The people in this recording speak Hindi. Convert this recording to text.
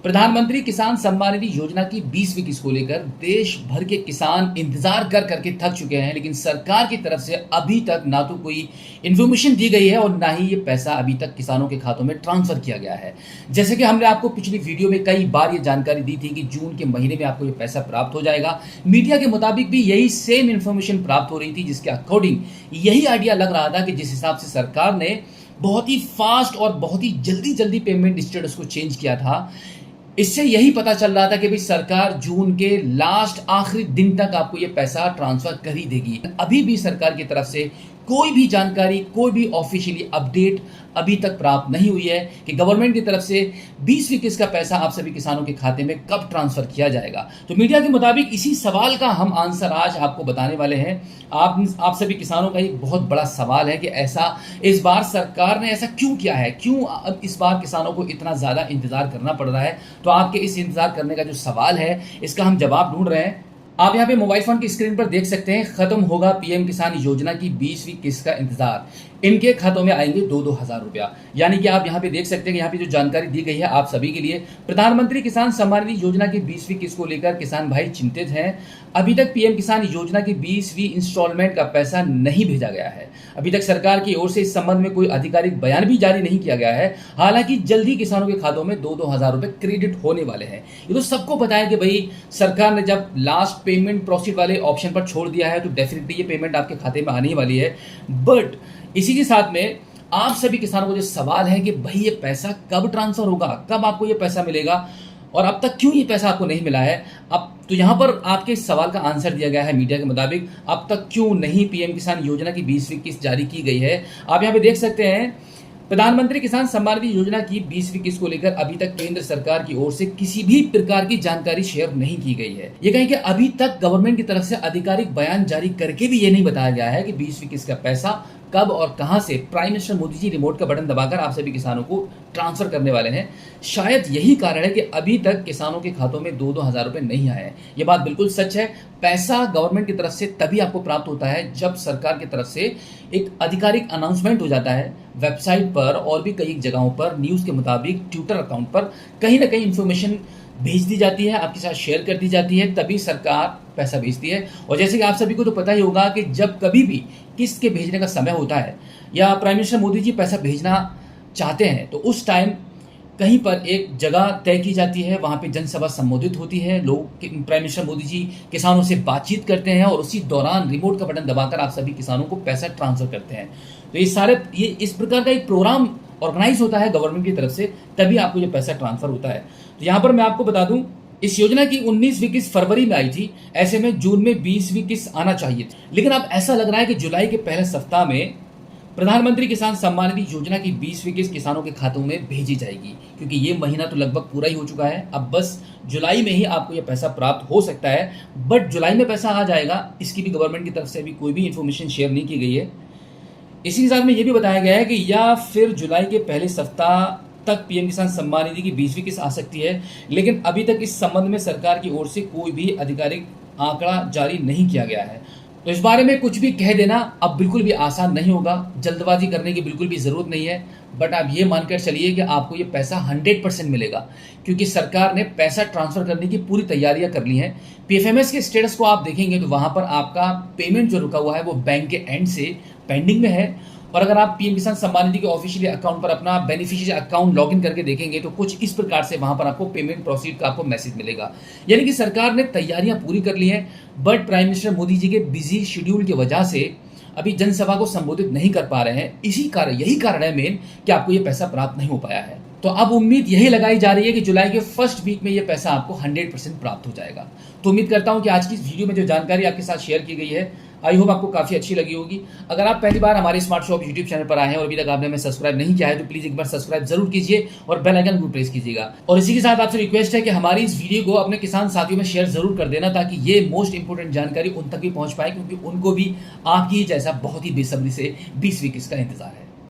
प्रधानमंत्री किसान सम्मान निधि योजना की 20वीं किस्त को लेकर देश भर के किसान इंतजार कर करके थक चुके हैं, लेकिन सरकार की तरफ से अभी तक ना तो कोई इन्फॉर्मेशन दी गई है और ना ही ये पैसा अभी तक किसानों के खातों में ट्रांसफर किया गया है। जैसे कि हमने आपको पिछली वीडियो में कई बार ये जानकारी दी थी कि जून के महीने में आपको ये पैसा प्राप्त हो जाएगा। मीडिया के मुताबिक भी यही सेम इन्फॉर्मेशन प्राप्त हो रही थी, जिसके अकॉर्डिंग यही आइडिया लग रहा था कि जिस हिसाब से सरकार ने बहुत ही फास्ट और बहुत ही जल्दी पेमेंट स्टेटस को चेंज किया था, इससे यही पता चल रहा था कि भाई सरकार जून के लास्ट आखिरी दिन तक आपको ये पैसा ट्रांसफर कर ही देगी। अभी भी सरकार की तरफ से कोई भी जानकारी, कोई भी ऑफिशियली अपडेट अभी तक प्राप्त नहीं हुई है कि गवर्नमेंट की तरफ से 20वीं किस्त का पैसा आप सभी किसानों के खाते में कब ट्रांसफर किया जाएगा। तो मीडिया के मुताबिक इसी सवाल का हम आंसर आज आपको बताने वाले हैं। आप सभी किसानों का एक बहुत बड़ा सवाल है कि ऐसा इस बार सरकार ने ऐसा क्यों किया है, क्यों अब इस बार किसानों को इतना ज़्यादा इंतजार करना पड़ रहा है। तो आपके इस इंतजार करने का जो सवाल है, इसका हम जवाब ढूंढ रहे हैं। आप यहाँ पे मोबाइल फोन की स्क्रीन पर देख सकते हैं, खत्म होगा पीएम किसान योजना की 20वीं किस्त का इंतजार, इनके खातों में आएंगे 2-2 हज़ार रुपया। यानी कि आप यहाँ पे देख सकते हैं कि यहाँ पे जो जानकारी दी गई है आप सभी के लिए, प्रधानमंत्री किसान सम्मान निधि योजना की 20वीं किस्त को लेकर किसान भाई चिंतित हैं। अभी तक पीएम किसान योजना की 20वीं इंस्टॉलमेंट का पैसा नहीं भेजा गया है। अभी तक सरकार की ओर से इस संबंध में कोई आधिकारिक बयान भी जारी नहीं किया गया है। हालांकि जल्दी किसानों के खातों में 2-2 हज़ार रुपए क्रेडिट होने वाले हैं। ये तो सबको पता है कि भाई सरकार ने जब लास्ट पेमेंट प्रोसीड वाले ऑप्शन पर छोड़ दिया है तो डेफिनेटली ये पेमेंट आपके खाते में आने वाली है। बट इसी के साथ में आप सभी किसानों को जो सवाल है कि भाई ये पैसा कब ट्रांसफर होगा, कब आपको ये पैसा मिलेगा और अब तक क्यों ये पैसा आपको नहीं मिला है। अब तो यहाँ पर आपके इस सवाल का आंसर दिया गया है मीडिया के मुताबिक, अब तक क्यों नहीं पीएम किसान योजना की 20वीं किस्त जारी की गई है। आप यहाँ पे देख सकते हैं, प्रधानमंत्री किसान सम्मान निधि योजना की 20वीं किस्त को लेकर अभी तक केंद्र सरकार की ओर से किसी भी प्रकार की जानकारी शेयर नहीं की गई है। ये कहें कि अभी तक गवर्नमेंट की तरफ से आधिकारिक बयान जारी करके भी ये नहीं बताया गया है कि 20वीं किस्त का पैसा कब और कहां से prime minister Modi ji remote का बटन दबाकर आप सभी किसानों को ट्रांसफर करने वाले हैं। शायद यही कारण है कि अभी तक किसानों के खातों में 2-2 हज़ार रुपए नहीं आए हैं। ये बात बिल्कुल सच है। पैसा गवर्नमेंट की तरफ से तभी आपको प्राप्त होता है जब सरकार की तरफ से एक आधिकारिक अनाउंसमेंट हो जाता है वेबसाइट पर और भी कई जगहों पर, न्यूज़ के मुताबिक ट्विटर अकाउंट पर कहीं ना कहीं इन्फॉर्मेशन भेज दी जाती है, आपके साथ शेयर कर दी जाती है, तभी सरकार पैसा भेजती है। और जैसे कि आप सभी को तो पता ही होगा कि जब कभी भी किस्त के भेजने का समय होता है या प्राइम मिनिस्टर मोदी जी पैसा भेजना चाहते हैं तो उस टाइम कहीं पर एक जगह तय की जाती है, वहाँ पे जनसभा संबोधित होती है, लोग प्राइम मिनिस्टर मोदी जी किसानों से बातचीत करते हैं और उसी दौरान रिमोट का बटन दबाकर आप सभी किसानों को पैसा ट्रांसफर करते हैं। तो ये इस प्रकार का एक प्रोग्राम ऑर्गेनाइज होता है गवर्नमेंट की तरफ से, तभी आपको ये पैसा ट्रांसफर होता है। तो यहाँ पर मैं आपको बता दूं, इस योजना की 19वीं किस्त फरवरी में आई थी, ऐसे में जून में 20वीं किस्त आना चाहिए थी। लेकिन अब ऐसा लग रहा है कि जुलाई के पहले सप्ताह में प्रधानमंत्री किसान सम्मान निधि योजना की 20वीं किस्त किसानों के खातों में भेजी जाएगी, क्योंकि ये महीना तो लगभग पूरा ही हो चुका है। अब बस जुलाई में ही आपको ये पैसा प्राप्त हो सकता है। बट जुलाई में पैसा आ जाएगा, इसकी भी गवर्नमेंट की तरफ से अभी कोई भी इन्फॉर्मेशन शेयर नहीं की गई है। इसी के साथ में ये भी बताया गया है कि या फिर जुलाई के पहले सप्ताह तक पीएम किसान सम्मान निधि की 20वीं किस्त आ सकती है, लेकिन अभी तक इस संबंध में सरकार की ओर से कोई भी आधिकारिक आंकड़ा जारी नहीं किया गया है। तो इस बारे में कुछ भी कह देना अब बिल्कुल भी आसान नहीं होगा, जल्दबाजी करने की बिल्कुल भी ज़रूरत नहीं है। बट आप ये मानकर चलिए कि आपको ये पैसा 100% मिलेगा, क्योंकि सरकार ने पैसा ट्रांसफ़र करने की पूरी तैयारियां कर ली हैं। पीएफएमएस के स्टेटस को आप देखेंगे तो वहाँ पर आपका पेमेंट जो रुका हुआ है वो बैंक के एंड से पेंडिंग में है। और अगर आप पीएम किसान सम्मान निधि के ऑफिशियली अकाउंट पर अपना बेनिफिशियरी अकाउंट लॉगिन करके देखेंगे तो कुछ इस प्रकार से वहां पर आपको पेमेंट प्रोसीड का आपको मैसेज मिलेगा। यानी कि सरकार ने तैयारियां पूरी कर ली हैं, but prime minister Modi ji के बिजी शेड्यूल की वजह से अभी जनसभा को संबोधित नहीं कर पा रहे हैं। यही कारण है मेन कि आपको ये पैसा प्राप्त नहीं हो पाया है। तो अब उम्मीद यही लगाई जा रही है कि जुलाई के फर्स्ट वीक में ये पैसा आपको 100% प्राप्त हो जाएगा। तो उम्मीद करता हूं कि आज की इस वीडियो में जो जानकारी आपके साथ शेयर की गई है, आई होप आपको काफ़ी अच्छी लगी होगी। अगर आप पहली बार हमारे स्मार्ट शॉप यूट्यूब चैनल पर आए हैं और अभी तक आपने हमें सब्सक्राइब नहीं किया है तो प्लीज़ एक बार सब्सक्राइब जरूर कीजिए और बेल आइकन को प्रेस कीजिएगा। और इसी के साथ आपसे रिक्वेस्ट है कि हमारी इस वीडियो को अपने किसान साथियों में शेयर जरूर कर देना, ताकि ये मोस्ट इंपोर्टेंट जानकारी उन तक भी पहुंच पाए, क्योंकि उनको भी आपकी जैसा बहुत ही बेसब्री से 20वीं किस्त का इंतजार है।